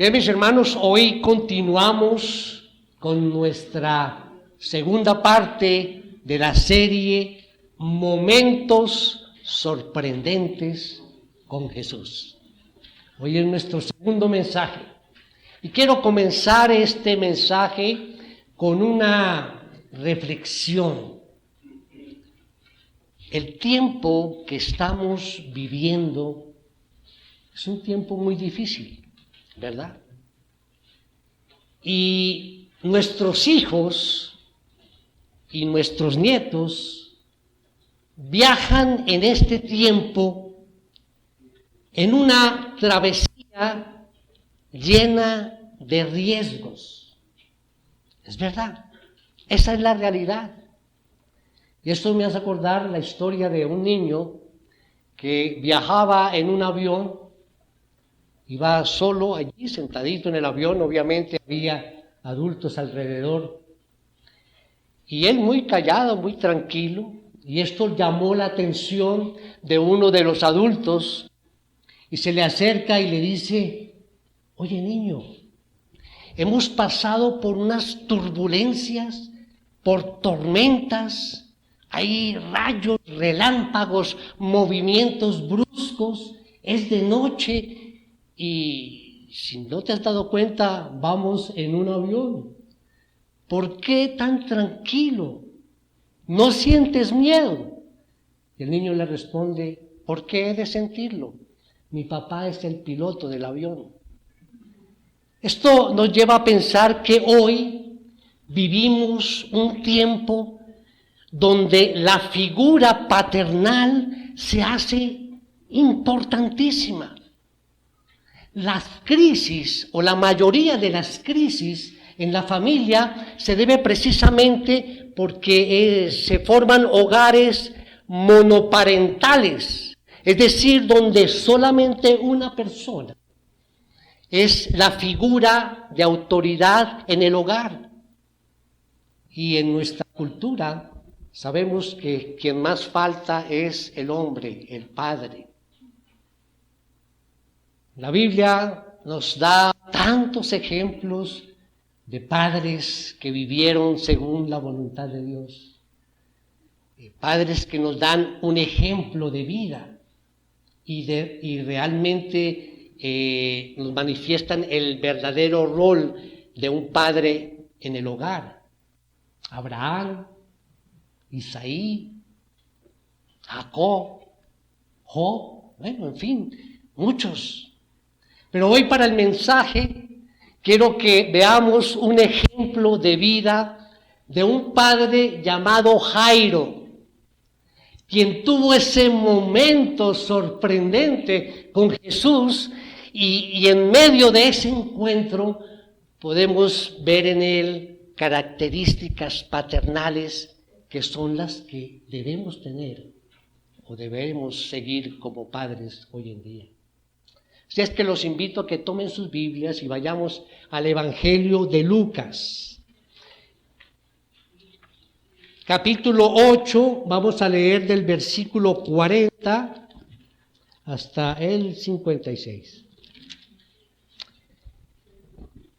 Bien, mis hermanos, hoy continuamos con nuestra segunda parte de la serie Momentos Sorprendentes con Jesús. Hoy es nuestro segundo mensaje y quiero comenzar este mensaje con una reflexión. El tiempo que estamos viviendo es un tiempo muy difícil, ¿verdad? Y nuestros hijos y nuestros nietos viajan en este tiempo en una travesía llena de riesgos. Es verdad, esa es la realidad. Y esto me hace acordar la historia de un niño que viajaba en un avión. Iba solo allí, sentadito en el avión, obviamente había adultos alrededor. Y él muy callado, muy tranquilo, y esto llamó la atención de uno de los adultos, y se le acerca y le dice: oye niño, hemos pasado por unas turbulencias, por tormentas, hay rayos, relámpagos, movimientos bruscos, es de noche. Y si no te has dado cuenta, vamos en un avión. ¿Por qué tan tranquilo? ¿No sientes miedo? Y el niño le responde: ¿por qué he de sentirlo? Mi papá es el piloto del avión. Esto nos lleva a pensar que hoy vivimos un tiempo donde la figura paternal se hace importantísima. Las crisis o la mayoría de las crisis en la familia se debe precisamente porque se forman hogares monoparentales, es decir, donde solamente una persona es la figura de autoridad en el hogar. Y en nuestra cultura sabemos que quien más falta es el hombre, el padre. La Biblia nos da tantos ejemplos de padres que vivieron según la voluntad de Dios, padres que nos dan un ejemplo de vida y realmente nos manifiestan el verdadero rol de un padre en el hogar. Abraham, Isaí, Jacob, Job, bueno, en fin, muchos. Pero hoy para el mensaje quiero que veamos un ejemplo de vida de un padre llamado Jairo, quien tuvo ese momento sorprendente con Jesús y en medio de ese encuentro podemos ver en él características paternales que son las que debemos tener o debemos seguir como padres hoy en día. Así es que los invito a que tomen sus Biblias y vayamos al Evangelio de Lucas. Capítulo 8, vamos a leer del versículo 40 hasta el 56.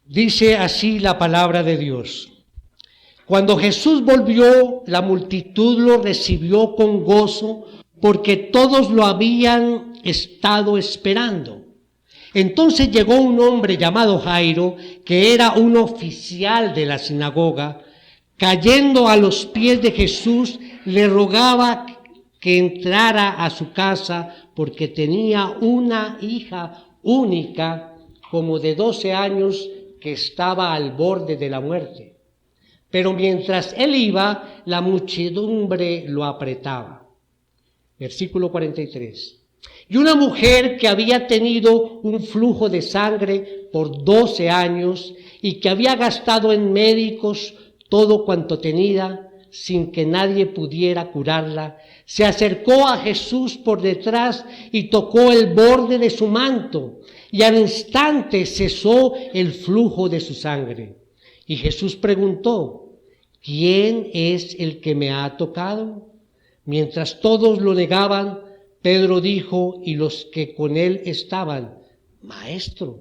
Dice así la palabra de Dios. Cuando Jesús volvió, la multitud lo recibió con gozo porque todos lo habían estado esperando. Entonces llegó un hombre llamado Jairo, que era un oficial de la sinagoga. Cayendo a los pies de Jesús, le rogaba que entrara a su casa porque tenía una hija única, como de 12 años, que estaba al borde de la muerte. Pero mientras él iba, la muchedumbre lo apretaba. Versículo 43. Y una mujer que había tenido un flujo de sangre por 12 años y que había gastado en médicos todo cuanto tenía sin que nadie pudiera curarla, se acercó a Jesús por detrás y tocó el borde de su manto, y al instante cesó el flujo de su sangre. Y Jesús preguntó: ¿quién es el que me ha tocado? Mientras todos lo negaban, Pedro dijo, y los que con él estaban: Maestro,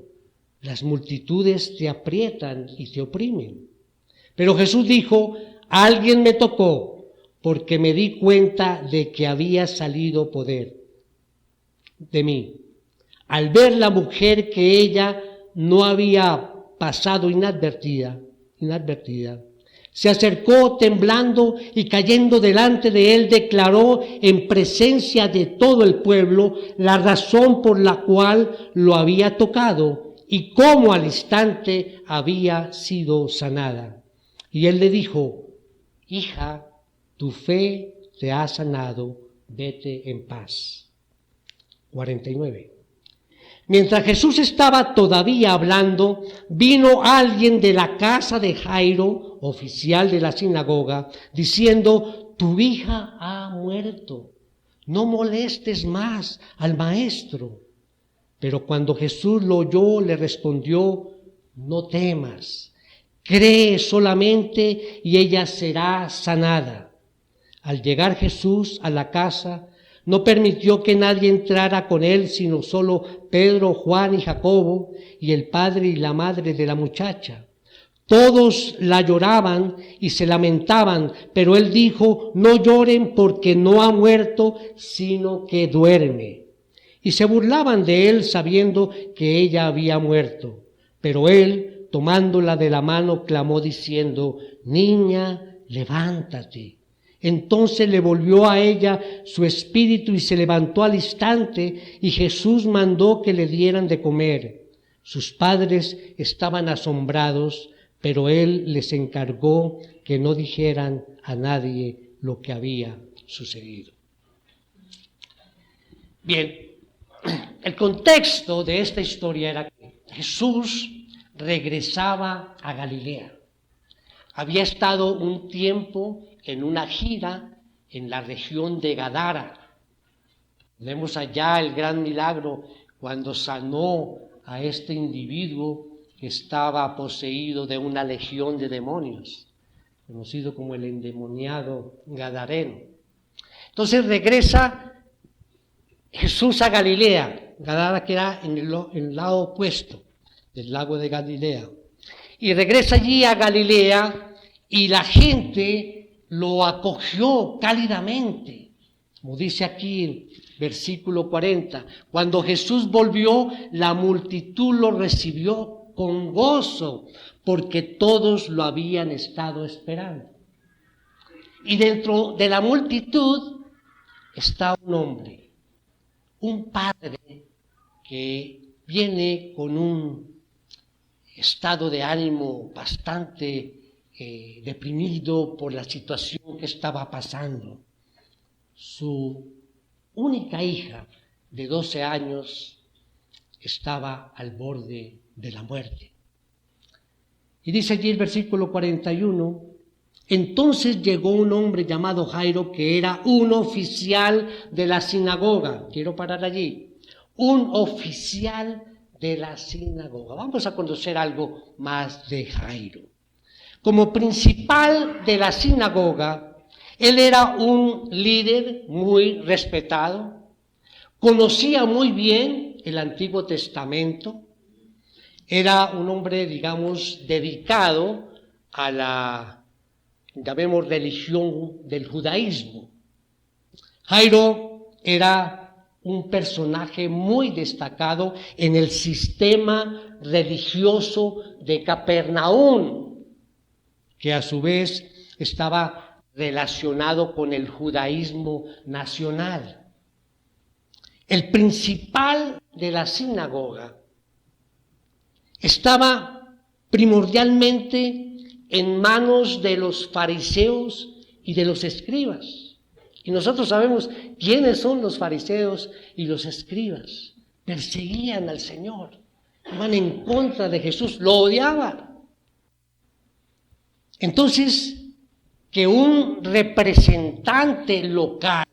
las multitudes te aprietan y te oprimen. Pero Jesús dijo, alguien me tocó, porque me di cuenta de que había salido poder de mí. Al ver la mujer que ella no había pasado inadvertida, se acercó temblando y cayendo delante de él declaró en presencia de todo el pueblo la razón por la cual lo había tocado y cómo al instante había sido sanada. Y él le dijo, hija, tu fe te ha sanado, vete en paz. 49. Mientras Jesús estaba todavía hablando, vino alguien de la casa de Jairo, oficial de la sinagoga, diciendo, tu hija ha muerto, no molestes más al maestro. Pero cuando Jesús lo oyó, le respondió, no temas, cree solamente y ella será sanada. Al llegar Jesús a la casa, no permitió que nadie entrara con él, sino solo Pedro, Juan y Jacobo, y el padre y la madre de la muchacha. Todos la lloraban y se lamentaban, pero él dijo, no lloren porque no ha muerto, sino que duerme. Y se burlaban de él sabiendo que ella había muerto. Pero él, tomándola de la mano, clamó diciendo, niña, levántate. Entonces le volvió a ella su espíritu y se levantó al instante y Jesús mandó que le dieran de comer. Sus padres estaban asombrados, pero él les encargó que no dijeran a nadie lo que había sucedido. Bien, el contexto de esta historia era que Jesús regresaba a Galilea. Había estado un tiempo en una gira en la región de Gadara. Vemos allá el gran milagro cuando sanó a este individuo que estaba poseído de una legión de demonios, conocido como el endemoniado gadareno. Entonces regresa Jesús a Galilea, Gadara que era en el lado opuesto del lago de Galilea. Y regresa allí a Galilea y la gente lo acogió cálidamente, como dice aquí en versículo 40. Cuando Jesús volvió, la multitud lo recibió con gozo, porque todos lo habían estado esperando. Y dentro de la multitud está un hombre, un padre que viene con un estado de ánimo bastante deprimido por la situación que estaba pasando. Su única hija de 12 años estaba al borde de la muerte. Y dice allí el versículo 41, entonces llegó un hombre llamado Jairo que era un oficial de la sinagoga. Quiero parar allí. Un oficial de la sinagoga. Vamos a conocer algo más de Jairo. Como principal de la sinagoga, él era un líder muy respetado, conocía muy bien el Antiguo Testamento, era un hombre, digamos, dedicado a la, llamemos, religión del judaísmo. Jairo era un personaje muy destacado en el sistema religioso de Capernaum, que a su vez estaba relacionado con el judaísmo nacional. El principal de la sinagoga estaba primordialmente en manos de los fariseos y de los escribas. Y nosotros sabemos quiénes son los fariseos y los escribas. Perseguían al Señor, iban en contra de Jesús, lo odiaban. Entonces, que un representante local,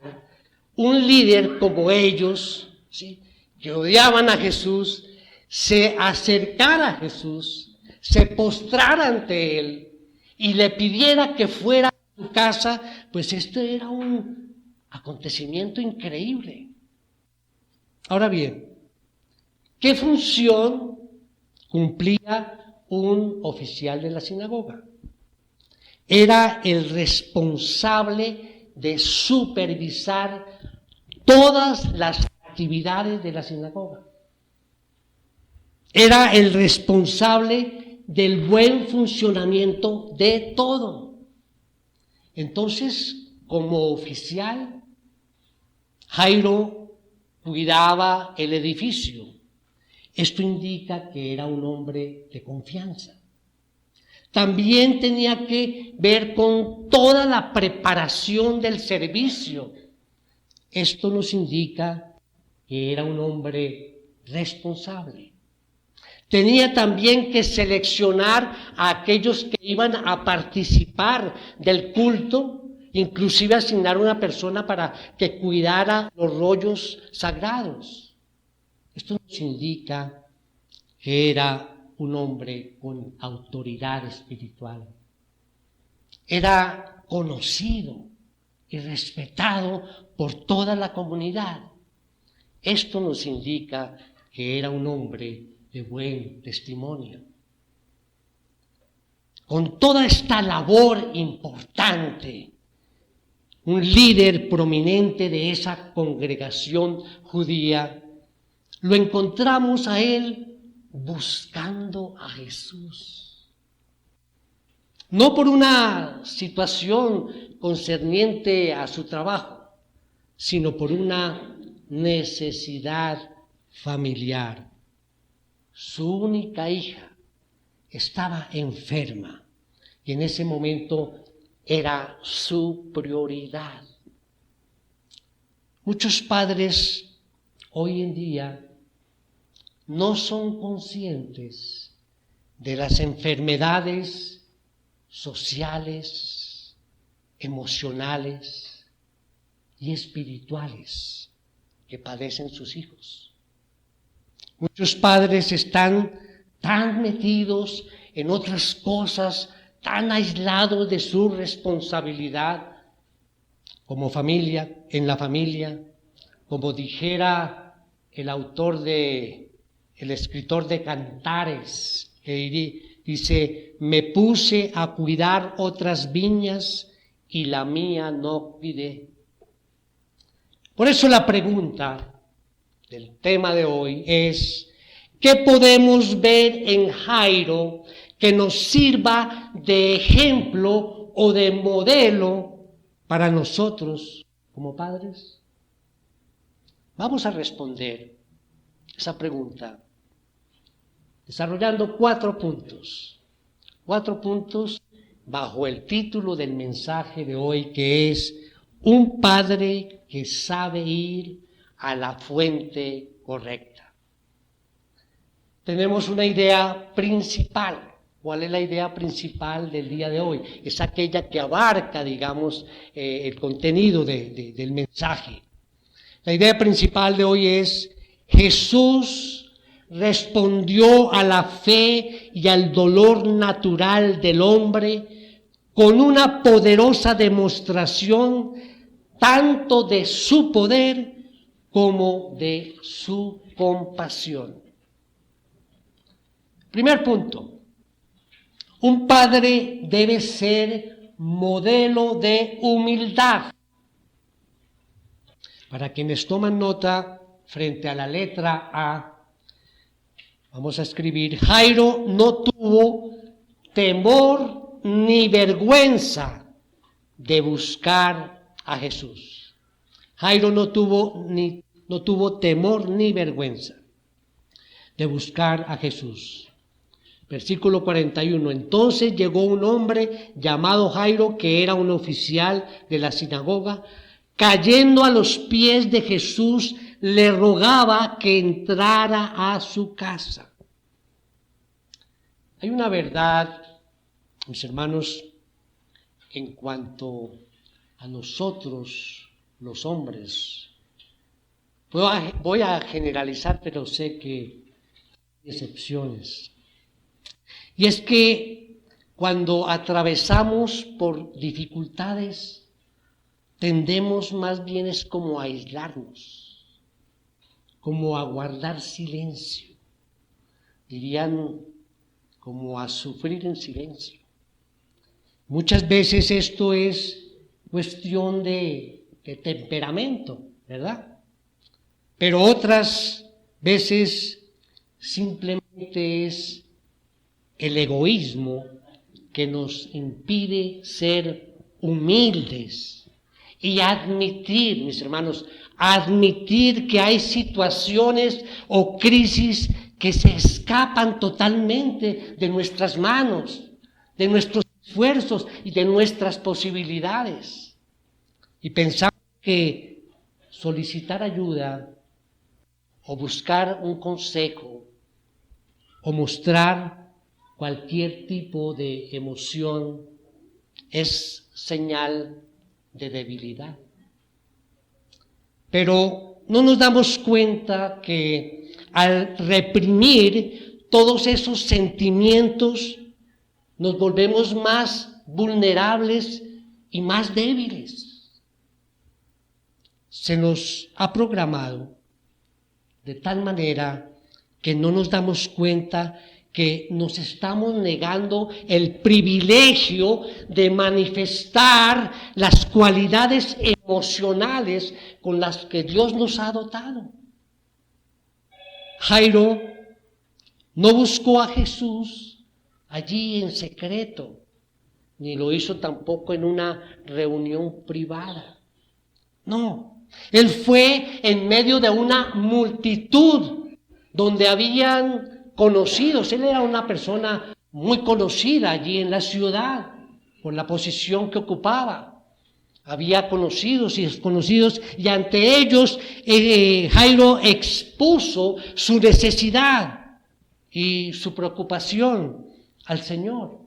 un líder como ellos, ¿sí?, que odiaban a Jesús, se acercara a Jesús, se postrara ante él y le pidiera que fuera a su casa, pues esto era un acontecimiento increíble. Ahora bien, ¿qué función cumplía un oficial de la sinagoga. Era el responsable de supervisar todas las actividades de la sinagoga. Era el responsable del buen funcionamiento de todo. Entonces, como oficial, Jairo cuidaba el edificio. Esto indica que era un hombre de confianza. También tenía que ver con toda la preparación del servicio. Esto nos indica que era un hombre responsable. Tenía también que seleccionar a aquellos que iban a participar del culto, inclusive asignar una persona para que cuidara los rollos sagrados. Esto nos indica que era un hombre con autoridad espiritual. Era conocido y respetado por toda la comunidad. Esto nos indica que era un hombre de buen testimonio. Con toda esta labor importante, un líder prominente de esa congregación judía, lo encontramos a él buscando a Jesús. No por una situación concerniente a su trabajo, sino por una necesidad familiar. Su única hija estaba enferma y en ese momento era su prioridad. Muchos padres hoy en día no son conscientes de las enfermedades sociales, emocionales y espirituales que padecen sus hijos. Muchos padres están tan metidos en otras cosas, tan aislados de su responsabilidad como familia, en la familia, como dijera el escritor de Cantares, que dice: me puse a cuidar otras viñas y la mía no cuidé. Por eso la pregunta del tema de hoy es: ¿qué podemos ver en Jairo que nos sirva de ejemplo o de modelo para nosotros como padres? Vamos a responder esa pregunta desarrollando 4 puntos. 4 puntos bajo el título del mensaje de hoy, que es un padre que sabe ir a la fuente correcta. Tenemos una idea principal. ¿Cuál es la idea principal del día de hoy? Es aquella que abarca, digamos, el contenido del mensaje. La idea principal de hoy es: Jesús respondió a la fe y al dolor natural del hombre con una poderosa demostración tanto de su poder como de su compasión. Primer punto: un padre debe ser modelo de humildad. Para quienes toman nota, frente a la letra A, vamos a escribir: Jairo no tuvo temor ni vergüenza de buscar a Jesús. Jairo no tuvo temor ni vergüenza de buscar a Jesús. Versículo 41. Entonces llegó un hombre llamado Jairo, que era un oficial de la sinagoga. Cayendo a los pies de Jesús, le rogaba que entrara a su casa. Hay una verdad, mis hermanos, en cuanto a nosotros, los hombres. Voy a generalizar, pero sé que hay excepciones. Y es que cuando atravesamos por dificultades, tendemos más bien es como a aislarnos, como a guardar silencio. irían como a sufrir en silencio. Muchas veces esto es cuestión de temperamento, ¿verdad? Pero otras veces simplemente es el egoísmo que nos impide ser humildes y admitir, mis hermanos, admitir que hay situaciones o crisis que se escapan totalmente de nuestras manos, de nuestros esfuerzos y de nuestras posibilidades. Y pensamos que solicitar ayuda o buscar un consejo o mostrar cualquier tipo de emoción es señal de debilidad. Pero no nos damos cuenta que al reprimir todos esos sentimientos nos volvemos más vulnerables y más débiles. Se nos ha programado de tal manera que no nos damos cuenta que nos estamos negando el privilegio de manifestar las cualidades emocionales con las que Dios nos ha dotado. Jairo no buscó a Jesús allí en secreto, ni lo hizo tampoco en una reunión privada. No, él fue en medio de una multitud donde habían conocidos. Él era una persona muy conocida allí en la ciudad por la posición que ocupaba. Había conocidos y desconocidos y ante ellos Jairo expuso su necesidad y su preocupación al Señor.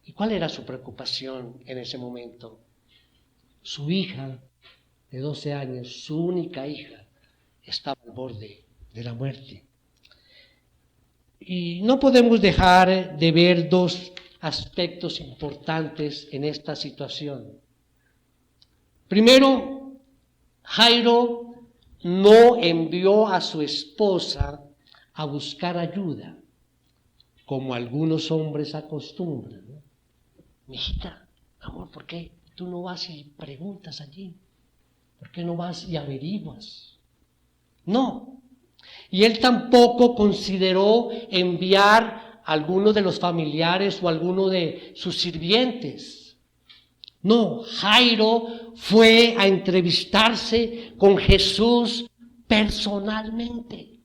¿Y cuál era su preocupación en ese momento? Su hija de 12 años, su única hija, estaba al borde de la muerte. Y no podemos dejar de ver dos aspectos importantes en esta situación. Primero, Jairo no envió a su esposa a buscar ayuda, como algunos hombres acostumbran, ¿no? Mijita, amor, ¿por qué tú no vas y preguntas allí? ¿Por qué no vas y averiguas? No. Y él tampoco consideró enviar a alguno de los familiares o a alguno de sus sirvientes. No, Jairo fue a entrevistarse con Jesús personalmente.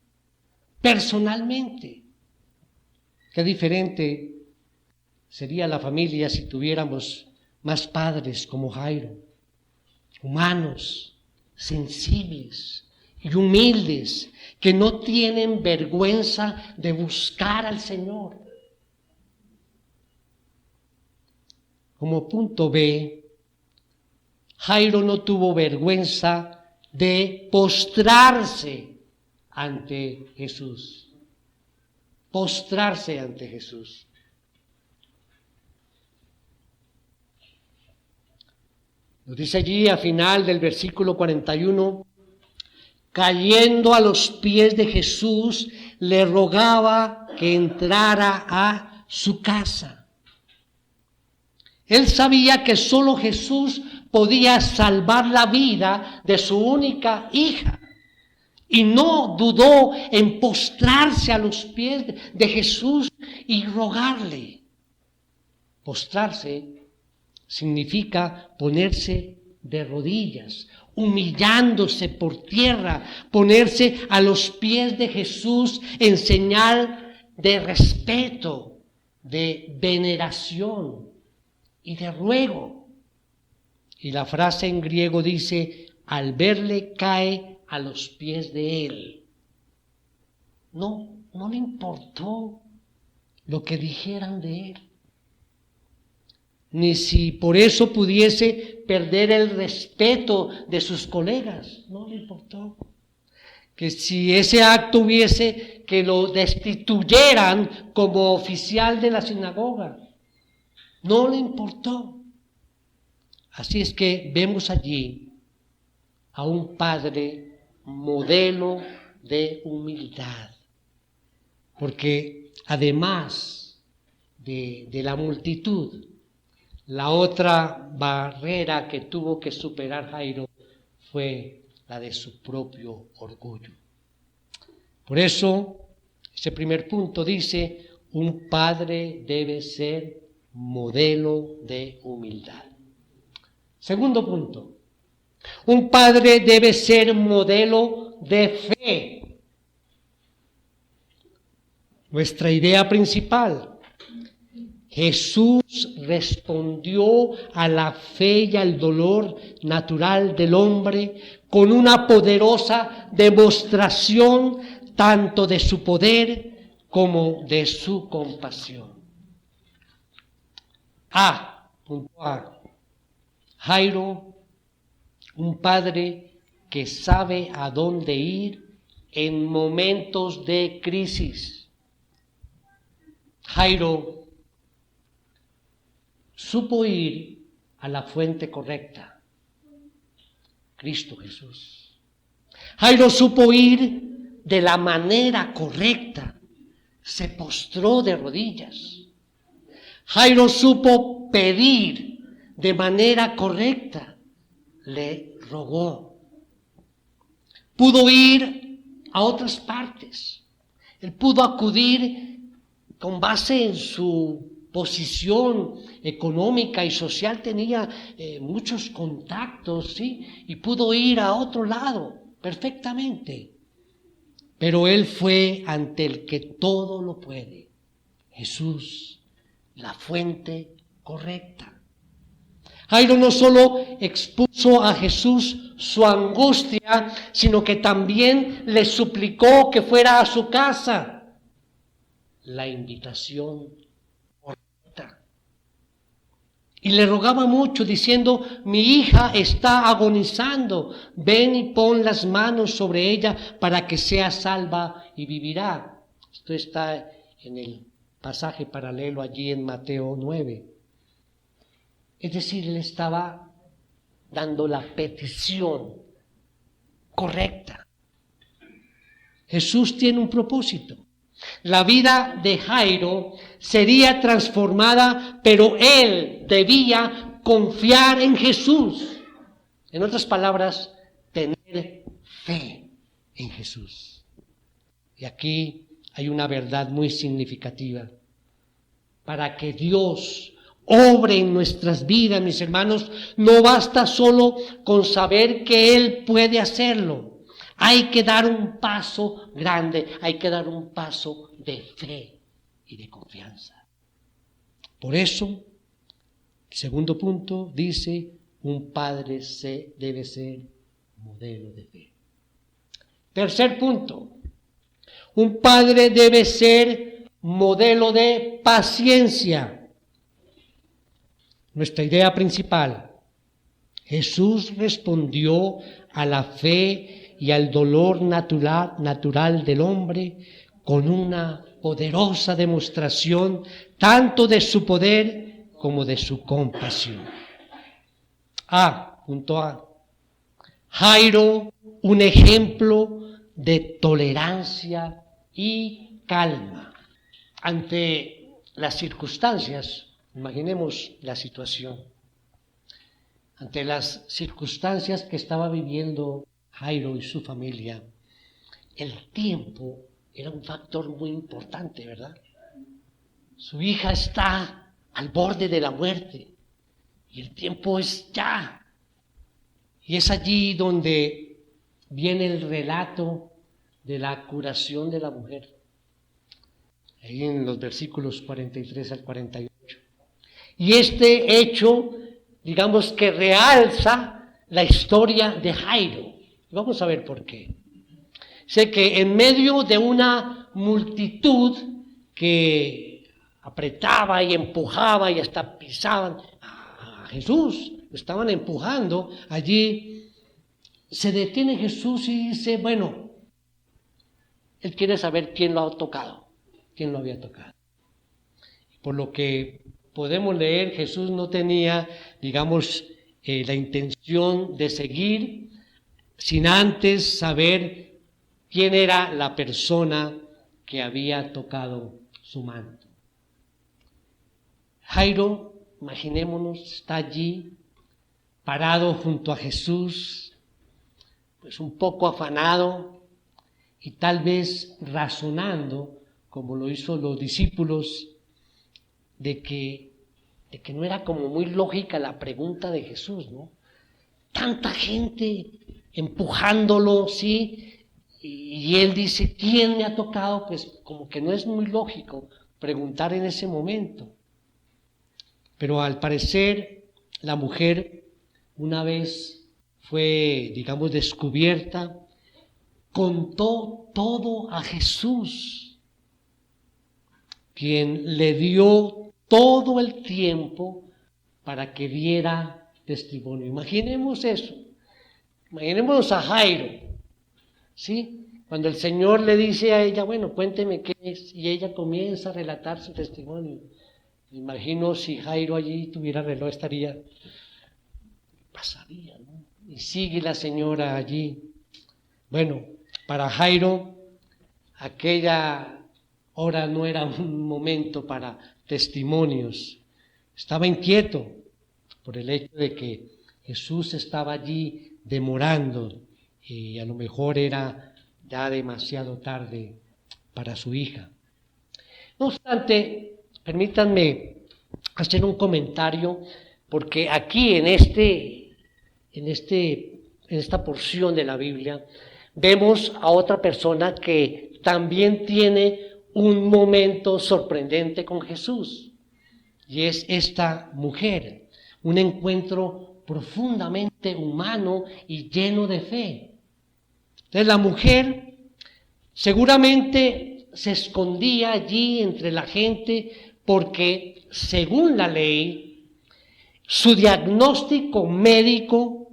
Personalmente. Qué diferente sería la familia si tuviéramos más padres como Jairo, humanos, sensibles y humildes, que no tienen vergüenza de buscar al Señor. Como punto B, Jairo no tuvo vergüenza de postrarse ante Jesús. Postrarse ante Jesús. Nos dice allí a final del versículo 41, cayendo a los pies de Jesús, le rogaba que entrara a su casa. Él sabía que solo Jesús podía salvar la vida de su única hija. Y no dudó en postrarse a los pies de Jesús y rogarle. Postrarse significa ponerse de rodillas, humillándose por tierra, ponerse a los pies de Jesús en señal de respeto, de veneración y de ruego. Y la frase en griego dice, al verle cae a los pies de él. No le importó lo que dijeran de él, ni si por eso pudiese perder el respeto de sus colegas, no le importó. Que si ese acto hubiese que lo destituyeran como oficial de la sinagoga, no le importó. Así es que vemos allí a un padre modelo de humildad, porque además de la multitud, la otra barrera que tuvo que superar Jairo fue la de su propio orgullo. Por eso, ese primer punto dice, un padre debe ser modelo de humildad. Segundo punto, un padre debe ser modelo de fe. Nuestra idea principal. Jesús respondió a la fe y al dolor natural del hombre con una poderosa demostración tanto de su poder como de su compasión. Punto A. Jairo, un padre que sabe a dónde ir en momentos de crisis. Jairo supo ir a la fuente correcta, Cristo Jesús. Jairo supo ir de la manera correcta, se postró de rodillas. Jairo supo pedir de manera correcta, le rogó. Pudo ir a otras partes, él pudo acudir con base en su posición económica y social, tenía muchos contactos, ¿sí? Y pudo ir a otro lado perfectamente. Pero él fue ante el que todo lo puede, Jesús, la fuente correcta. Jairo no solo expuso a Jesús su angustia, sino que también le suplicó que fuera a su casa. La invitación correcta. Y le rogaba mucho diciendo, mi hija está agonizando, ven y pon las manos sobre ella para que sea salva y vivirá. Esto está en el pasaje paralelo allí en Mateo 9. Es decir, él estaba dando la petición correcta. Jesús tiene un propósito. La vida de Jairo sería transformada, pero él debía confiar en Jesús. En otras palabras, tener fe en Jesús. Y aquí hay una verdad muy significativa. Para que Dios obre en nuestras vidas, mis hermanos, no basta solo con saber que Él puede hacerlo. Hay que dar un paso grande, hay que dar un paso de fe y de confianza. Por eso, el segundo punto dice, un padre debe ser modelo de fe. Tercer punto, un padre debe ser modelo de paciencia. Nuestra idea principal, Jesús respondió a la fe y al dolor natural del hombre con una poderosa demostración tanto de su poder como de su compasión. Punto A. Jairo, un ejemplo de tolerancia y calma ante las circunstancias. Imaginemos la situación. Ante las circunstancias que estaba viviendo Jairo y su familia, el tiempo era un factor muy importante, ¿verdad? Su hija está al borde de la muerte y el tiempo es ya. Y es allí donde viene el relato de la curación de la mujer. Ahí en los versículos 43 al 48. Y este hecho, digamos que realza la historia de Jairo. Vamos a ver por qué. Sé que en medio de una multitud que apretaba y empujaba y hasta pisaban a Jesús, lo estaban empujando, allí se detiene Jesús y dice, bueno, él quiere saber quién lo ha tocado, quién lo había tocado. Por lo que podemos leer, Jesús no tenía, digamos, la intención de seguir sin antes saber quién era la persona que había tocado su manto. Jairo, imaginémonos, está allí, parado junto a Jesús, pues un poco afanado y tal vez razonando, como lo hizo los discípulos, de que no era como muy lógica la pregunta de Jesús, ¿no? Tanta gente empujándolo, ¿sí? Y él dice, ¿quién me ha tocado? Pues como que no es muy lógico preguntar en ese momento. Pero al parecer la mujer, una vez fue, digamos, descubierta, contó todo a Jesús, quien le dio todo el tiempo para que diera testimonio. Imaginemos eso. Imaginemos a Jairo, ¿sí? Cuando el Señor le dice a ella, bueno, cuénteme qué es, y ella comienza a relatar su testimonio. Me imagino si Jairo allí tuviera reloj, estaría, pasaría, ¿no? Y sigue la señora allí. Bueno, para Jairo, aquella hora no era un momento para testimonios. Estaba inquieto por el hecho de que Jesús estaba allí demorando y a lo mejor era ya demasiado tarde para su hija. No obstante, permítanme hacer un comentario, porque aquí en esta porción de la Biblia vemos a otra persona que también tiene un momento sorprendente con Jesús, y es esta mujer, un encuentro profundamente humano y lleno de fe. Entonces la mujer seguramente se escondía allí entre la gente porque, según la ley, su diagnóstico médico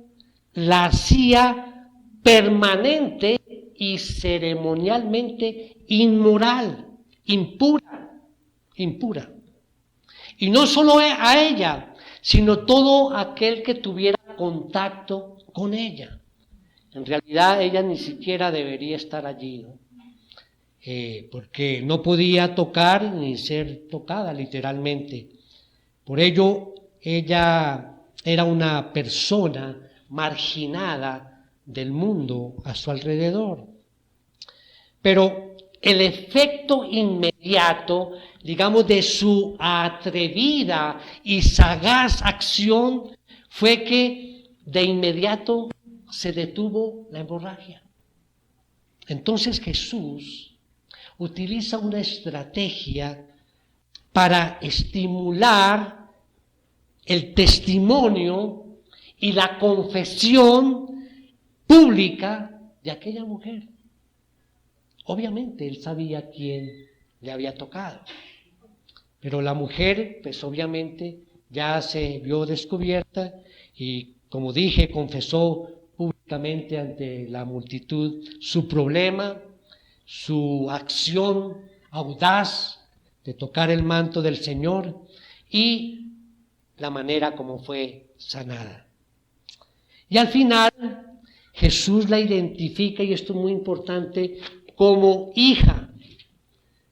la hacía permanente y ceremonialmente inmoral, impura. Y no solo a ella, sino todo aquel que tuviera contacto con ella. En realidad ella ni siquiera debería estar allí, ¿no? Porque no podía tocar ni ser tocada literalmente. Por ello, ella era una persona marginada del mundo a su alrededor. Pero el efecto inmediato, digamos, de su atrevida y sagaz acción fue que de inmediato se detuvo la hemorragia. Entonces Jesús utiliza una estrategia para estimular el testimonio y la confesión pública de aquella mujer. Obviamente él sabía quién le había tocado, pero la mujer, pues obviamente ya se vio descubierta y, como dije, confesó públicamente ante la multitud su problema, su acción audaz de tocar el manto del Señor y la manera como fue sanada. Y al final Jesús la identifica, y esto es muy importante, como hija.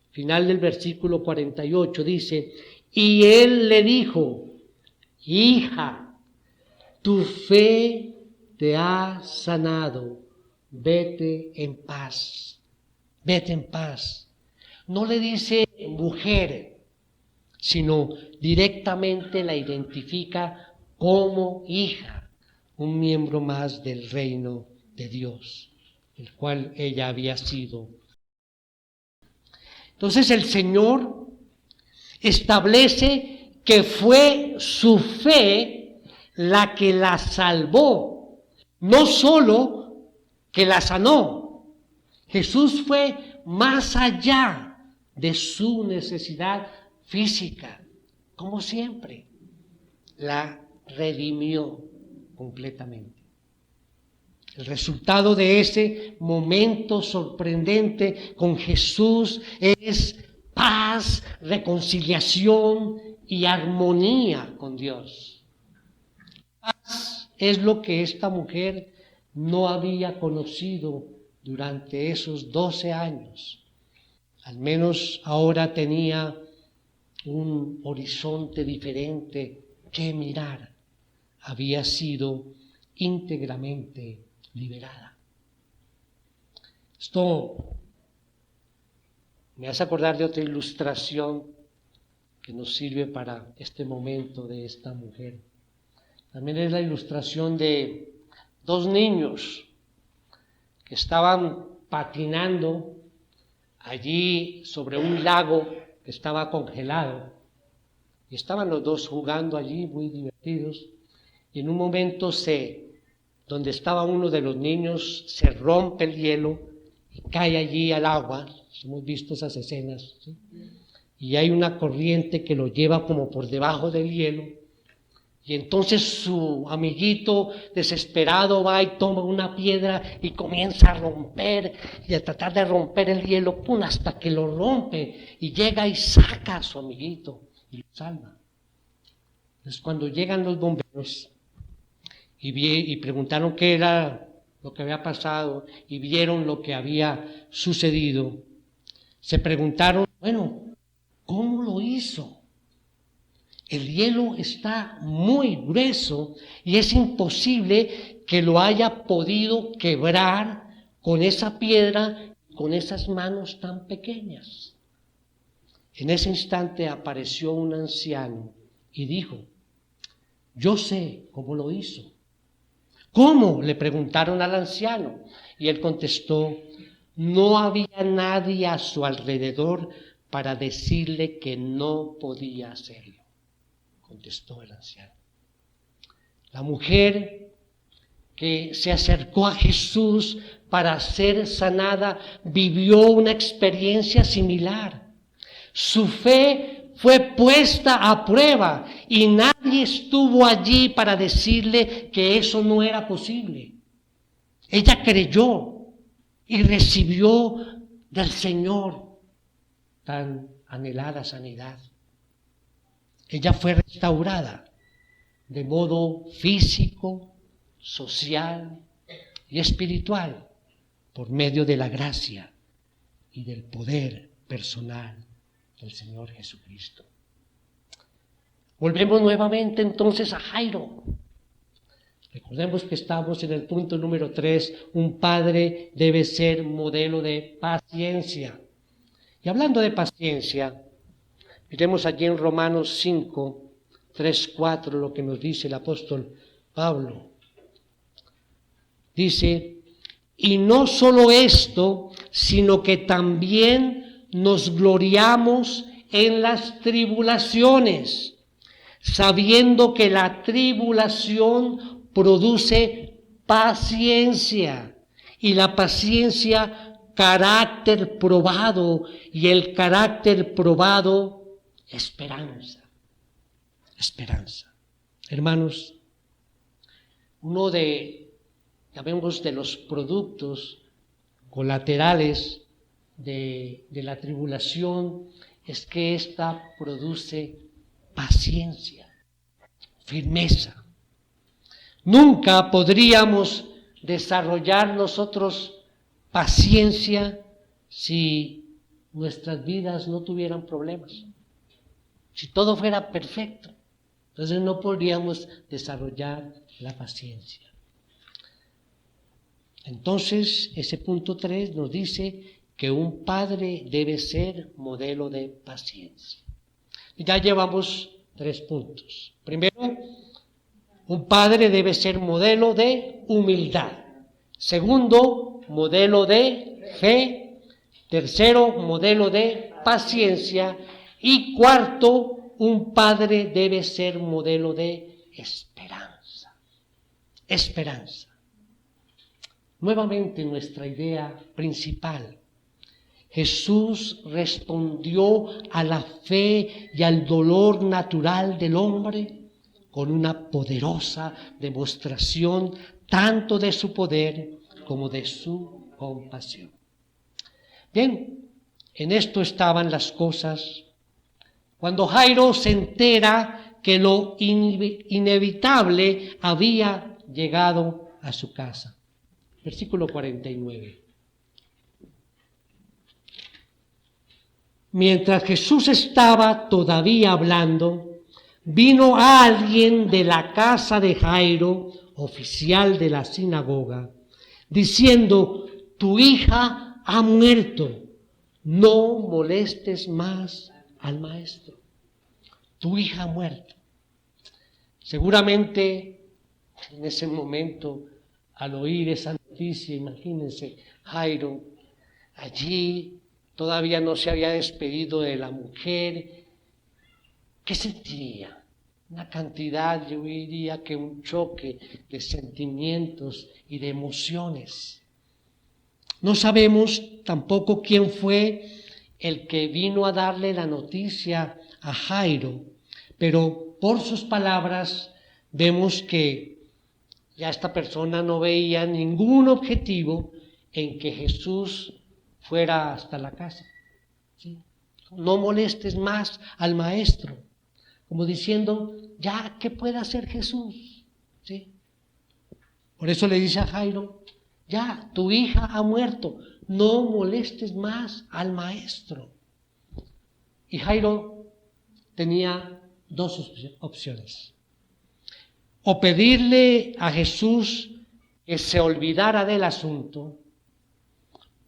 Final del versículo 48 dice, y él le dijo, hija, tu fe te ha sanado, vete en paz. Vete en paz. No le dice mujer, sino directamente la identifica como hija, un miembro más del reino de Dios, el cual ella había sido. Entonces el Señor establece que fue su fe la que la salvó, no solo que la sanó. Jesús fue más allá de su necesidad física, como siempre, la redimió completamente. El resultado de ese momento sorprendente con Jesús es paz, reconciliación y armonía con Dios. Paz es lo que esta mujer no había conocido durante esos 12 años. Al menos ahora tenía un horizonte diferente que mirar. Había sido íntegramente liberada. Esto me hace acordar de otra ilustración que nos sirve para este momento de esta mujer. También es la ilustración de dos niños que estaban patinando allí sobre un lago que estaba congelado. Y estaban los dos jugando allí, muy divertidos. Y en un momento donde estaba uno de los niños, se rompe el hielo y cae allí al agua. Hemos visto esas escenas, ¿sí? Y hay una corriente que lo lleva como por debajo del hielo. Y entonces su amiguito desesperado va y toma una piedra y comienza a romper y a tratar de romper el hielo, ¡pum!, hasta que lo rompe y llega y saca a su amiguito y lo salva. Entonces cuando llegan los bomberos y preguntaron qué era lo que había pasado y vieron lo que había sucedido, se preguntaron, bueno, ¿cómo lo hizo? El hielo está muy grueso y es imposible que lo haya podido quebrar con esa piedra, con esas manos tan pequeñas. En ese instante apareció un anciano y dijo, yo sé cómo lo hizo. ¿Cómo?, le preguntaron al anciano. Y él contestó, no había nadie a su alrededor para decirle que no podía hacerlo. Contestó el anciano. La mujer que se acercó a Jesús para ser sanada vivió una experiencia similar. Su fe fue puesta a prueba y nadie estuvo allí para decirle que eso no era posible. Ella creyó y recibió del Señor tan anhelada sanidad. Ella fue restaurada de modo físico, social y espiritual por medio de la gracia y del poder personal del Señor Jesucristo. Volvemos nuevamente entonces a Jairo. Recordemos que estamos en el punto número 3, un padre debe ser modelo de paciencia. Y hablando de paciencia, miremos allí en Romanos 5, 3, 4, lo que nos dice el apóstol Pablo. Dice, y no solo esto, sino que también nos gloriamos en las tribulaciones, sabiendo que la tribulación produce paciencia, y la paciencia carácter probado, y el carácter probado esperanza. Esperanza. Hermanos, uno de los productos colaterales de la tribulación es que ésta produce paciencia, firmeza. Nunca podríamos desarrollar nosotros paciencia si nuestras vidas no tuvieran problemas. Si todo fuera perfecto, entonces no podríamos desarrollar la paciencia. Entonces, ese punto 3 nos dice que un padre debe ser modelo de paciencia. Ya llevamos 3 puntos. Primero, un padre debe ser modelo de humildad. Segundo, modelo de fe. Tercero, modelo de paciencia. Y cuarto, un padre debe ser modelo de esperanza. Esperanza. Nuevamente nuestra idea principal. Jesús respondió a la fe y al dolor natural del hombre con una poderosa demostración tanto de su poder como de su compasión. Bien, en esto estaban las cosas cuando Jairo se entera que lo inevitable había llegado a su casa. Versículo 49. mientras Jesús estaba todavía hablando, vino alguien de la casa de Jairo, oficial de la sinagoga, diciendo: tu hija ha muerto, no molestes más al maestro. Tu hija ha muerto. Seguramente en ese momento, al oír esa noticia, imagínense, Jairo, allí todavía no se había despedido de la mujer. ¿Qué sentiría? Una cantidad, yo diría que un choque de sentimientos y de emociones. No sabemos tampoco quién fue el que vino a darle la noticia a Jairo, pero por sus palabras vemos que ya esta persona no veía ningún objetivo en que Jesús fuera hasta la casa. ¿Sí? No molestes más al maestro, como diciendo, ya, ¿qué puede hacer Jesús? ¿Sí? Por eso le dice a Jairo, ya, tu hija ha muerto, no molestes más al maestro. Y Jairo tenía dos opciones: o pedirle a Jesús que se olvidara del asunto,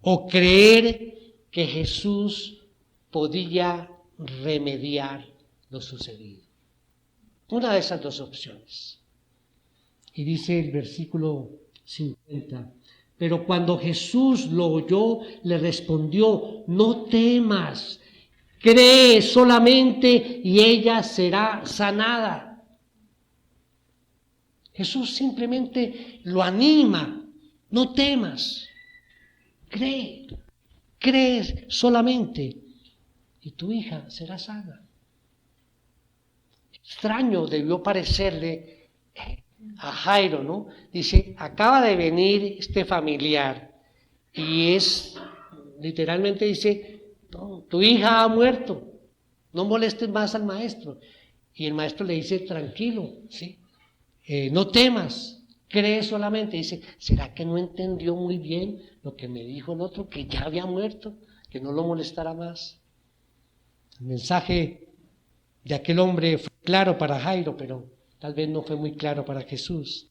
o creer que Jesús podía remediar lo sucedido. Una de esas dos opciones. Y dice el versículo 50, pero cuando Jesús lo oyó, le respondió: no temas, cree solamente y ella será sanada. Jesús simplemente lo anima: no temas, cree solamente y tu hija será sana. Extraño debió parecerle a Jairo, ¿no? Dice, acaba de venir este familiar y literalmente dice, no, tu hija ha muerto, no molestes más al maestro. Y el maestro le dice, tranquilo, ¿sí? No temas, cree solamente. Dice, ¿será que no entendió muy bien lo que me dijo el otro, que ya había muerto, que no lo molestara más? El mensaje de aquel hombre fue claro para Jairo, pero tal vez no fue muy claro para Jesús.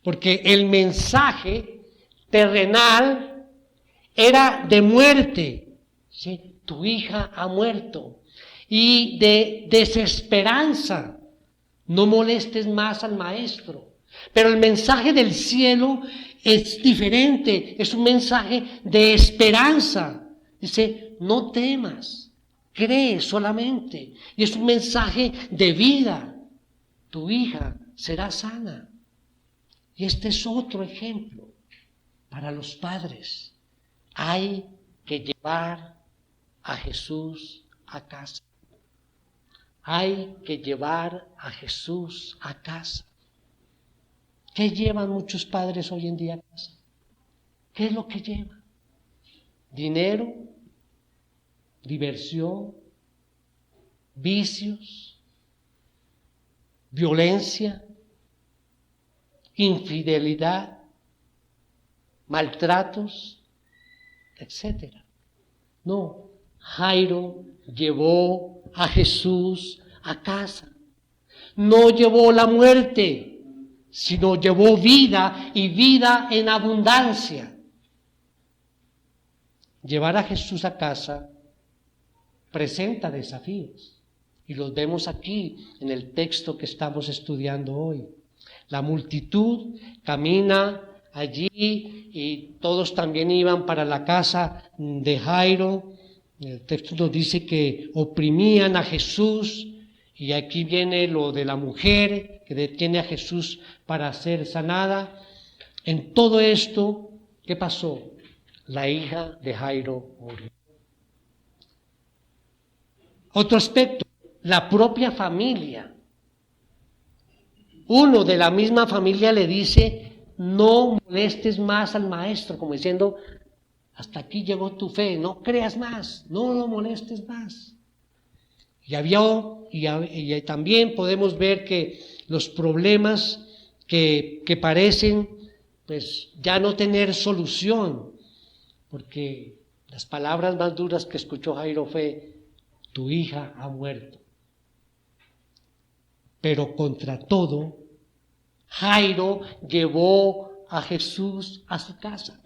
Porque el mensaje terrenal era de muerte, ¿sí? Tu hija ha muerto. Y de desesperanza, no molestes más al maestro. Pero el mensaje del cielo es diferente, es un mensaje de esperanza. Dice, no temas, cree solamente. Y es un mensaje de vida. Tu hija será sana. Y este es otro ejemplo para los padres. Hay que llevar a Jesús a casa. Hay que llevar a Jesús a casa. ¿Qué llevan muchos padres hoy en día a casa? ¿Qué es lo que llevan? Dinero, diversión, vicios, violencia, infidelidad, maltratos, etc. No, Jairo llevó a Jesús a casa. No llevó la muerte, sino llevó vida y vida en abundancia. Llevar a Jesús a casa presenta desafíos y los vemos aquí en el texto que estamos estudiando hoy. La multitud camina allí y todos también iban para la casa de Jairo. El texto nos dice que oprimían a Jesús y aquí viene lo de la mujer que detiene a Jesús para ser sanada. En todo esto, ¿qué pasó? La hija de Jairo murió. Otro aspecto, la propia familia. Uno de la misma familia le dice, no molestes más al maestro, como diciendo, hasta aquí llegó tu fe, no creas más, no lo molestes más. Y también podemos ver que los problemas que parecen pues ya no tener solución, porque Las palabras más duras que escuchó Jairo fue: tu hija ha muerto. Pero contra todo, Jairo llevó a Jesús a su casa.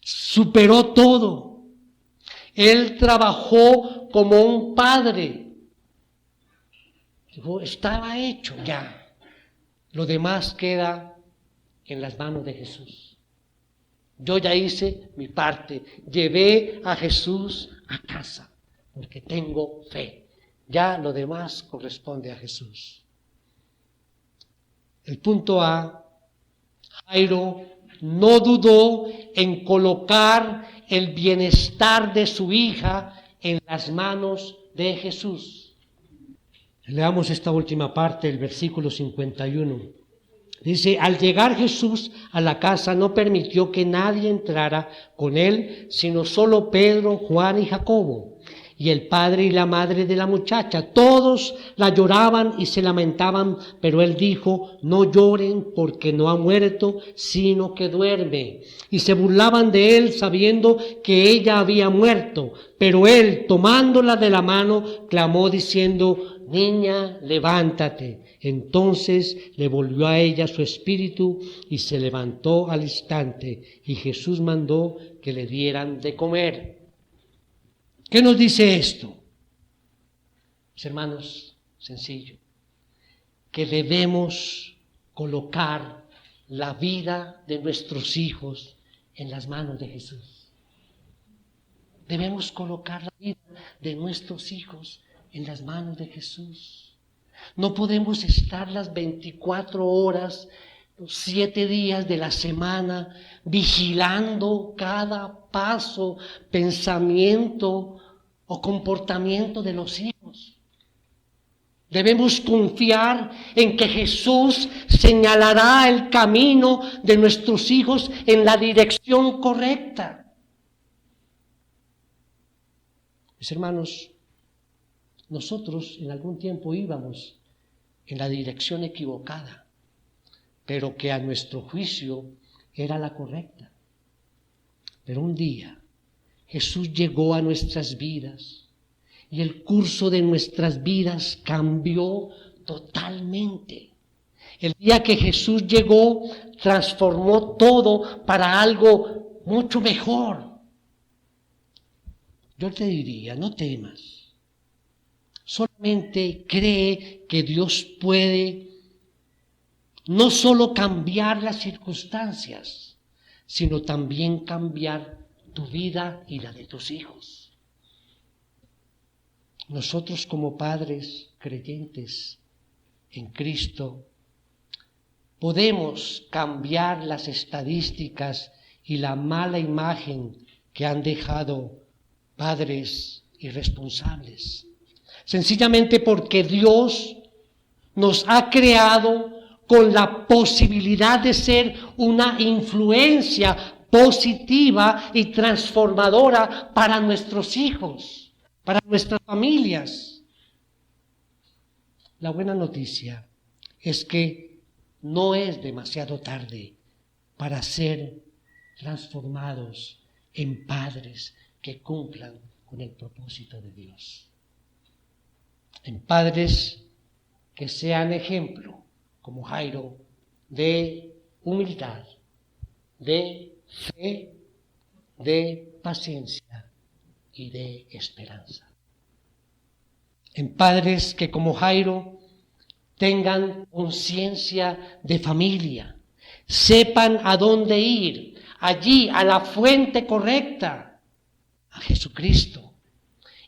Superó todo. Él trabajó como un padre. Dijo, estaba hecho ya. Lo demás queda en las manos de Jesús. Yo ya hice mi parte. Llevé a Jesús a casa porque tengo fe. Ya lo demás corresponde a Jesús. El punto A, Jairo no dudó en colocar el bienestar de su hija en las manos de Jesús. Leamos esta última parte, el versículo 51. Dice, al llegar Jesús a la casa no permitió que nadie entrara con él, sino solo Pedro, Juan y Jacobo, y el padre y la madre de la muchacha. Todos la lloraban y se lamentaban, pero él dijo, no lloren porque no ha muerto, sino que duerme. Y se burlaban de él sabiendo que ella había muerto. Pero él, tomándola de la mano, clamó diciendo, niña, levántate. Entonces le volvió a ella su espíritu y se levantó al instante. Y Jesús mandó que le dieran de comer. ¿Qué nos dice esto? Mis hermanos, sencillo, que debemos colocar la vida de nuestros hijos en las manos de Jesús. Debemos colocar la vida de nuestros hijos en las manos de Jesús. No podemos estar las 24 horas, los 7 días de la semana, vigilando cada paso, pensamiento o comportamiento de los hijos. Debemos confiar en que Jesús señalará el camino de nuestros hijos en la dirección correcta. Mis hermanos, nosotros en algún tiempo íbamos en la dirección equivocada, pero que a nuestro juicio era la correcta. Pero un día Jesús llegó a nuestras vidas y el curso de nuestras vidas cambió totalmente. El día que Jesús llegó, transformó todo para algo mucho mejor. Yo te diría, no temas. Solamente cree que Dios puede no solo cambiar las circunstancias, sino también cambiar tu vida y la de tus hijos. Nosotros como padres creyentes en Cristo podemos cambiar las estadísticas y la mala imagen que han dejado padres irresponsables. Sencillamente porque Dios nos ha creado con la posibilidad de ser una influencia positiva y transformadora para nuestros hijos, para nuestras familias. La buena noticia es que no es demasiado tarde para ser transformados en padres que cumplan con el propósito de Dios. En padres que sean ejemplo, como Jairo, de humildad, de fe, de paciencia y de esperanza. En padres que como Jairo tengan conciencia de familia, sepan a dónde ir, allí a la fuente correcta, a Jesucristo,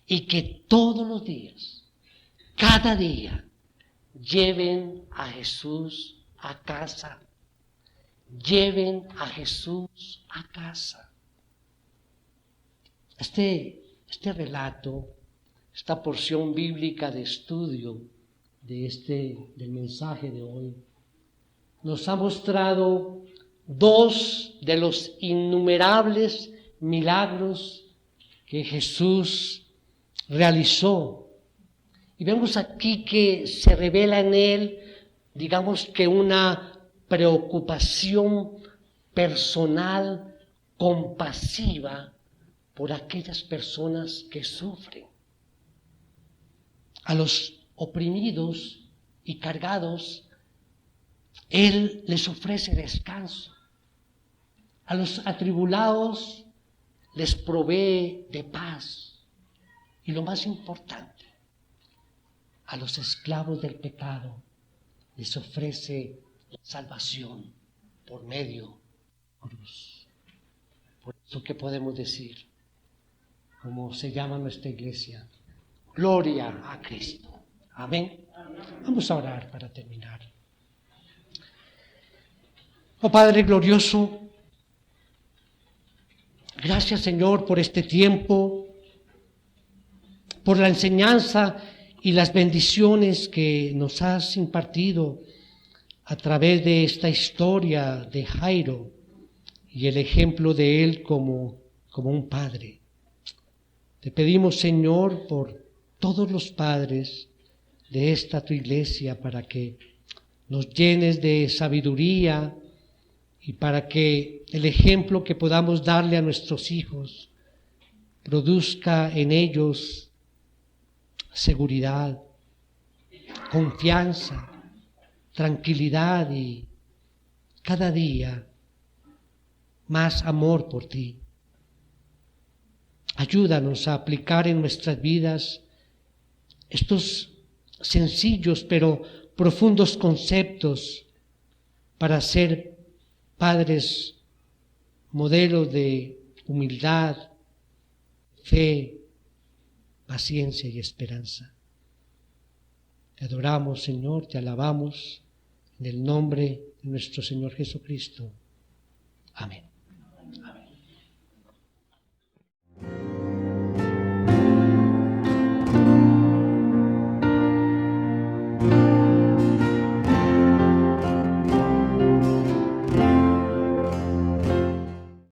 y que todos los días, cada día, lleven a Jesús a casa. Lleven a Jesús a casa. Este relato, esta porción bíblica de estudio del mensaje de hoy, nos ha mostrado dos de los innumerables milagros que Jesús realizó. Y vemos aquí que se revela en él, digamos que una preocupación personal, compasiva por aquellas personas que sufren. A los oprimidos y cargados, Él les ofrece descanso. A los atribulados les provee de paz. Y lo más importante, a los esclavos del pecado les ofrece salvación por medio de la cruz. Por eso, ¿qué podemos decir? Como se llama nuestra iglesia, gloria a Cristo. Amén. Vamos a orar para terminar. Oh Padre glorioso, gracias Señor por este tiempo, por la enseñanza y las bendiciones que nos has impartido a través de esta historia de Jairo y el ejemplo de él como un padre. Te pedimos, Señor, por todos los padres de esta tu iglesia, para que nos llenes de sabiduría y para que el ejemplo que podamos darle a nuestros hijos produzca en ellos seguridad, confianza, tranquilidad y cada día más amor por ti. Ayúdanos a aplicar en nuestras vidas estos sencillos pero profundos conceptos para ser padres modelos de humildad, fe, paciencia y esperanza. Te adoramos, Señor, te alabamos en el nombre de nuestro Señor Jesucristo. Amén.